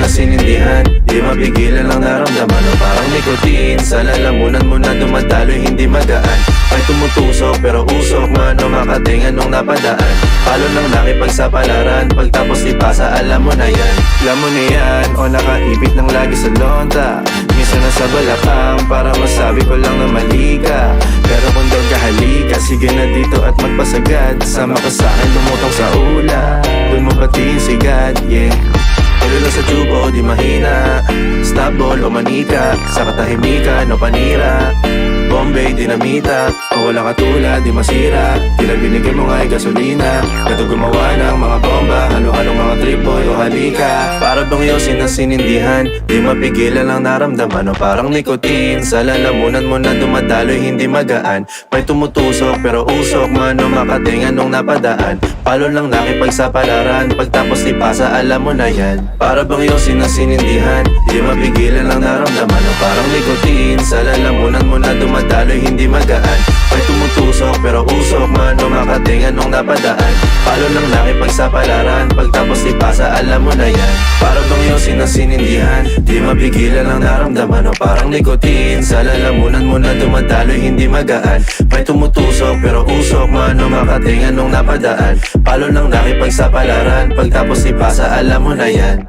na sinindihan, di mapigilan ang naramdaman. O parang nicotine, sa lalamunan mo na dumadaloy hindi magaan. May tumutusok pero usok man o makatingan nung napadaan. Palo lang nakipagsapalaran, pagtapos ipasa alam mo na yan. Alam mo na yan, o nakaipit ng lagi sa lonta. Minsan nasa balakang para masabi ko lang na mali ka. Pero kung doon ka halika, sige na dito at magpasagad. Sama ka sa'kin lumutang sa ula, doon mo patiin sigad, yeah. Ulo lang sa tubo, di mahina. Stop ball o manika, sa katahimikan o panira. Bombay, dinamita, o wala katulad, di masira. Tila binigay mo nga'y gasolina. Gato gumawa ng mga bomba, halo-halong mga trip boy o halika. Para bang yosin na sinindihan, di mapigilan ang naramdaman. O parang nicotine, sa lalamunan mo na dumadaloy hindi magaan. May tumutusok pero usok man o makatingan nung napadaan. Palo lang nakipagsapalaran, pagtapos ipasa alam mo na yan. Para bang yosin na sinindihan, di mapigilan ang naramdaman. O parang nicotine, sa lalamunan mo na dumadaloy hindi magaan. May tumutusok pero usok man o makatingan nung napadaan. Palo lang nakipagsapalaran, pagtapos ipasa alam mo na yan. Para bang yosin na sinindihan, di mapigilan ang naramdaman. O parang nicotine, sa lalamunan mo na dumadaloy hindi magaan. May tumutusok pero usok man o makatingan nung napadaan. Palo lang nakipagsapalaran, pagtapos ipasa alam mo na yan.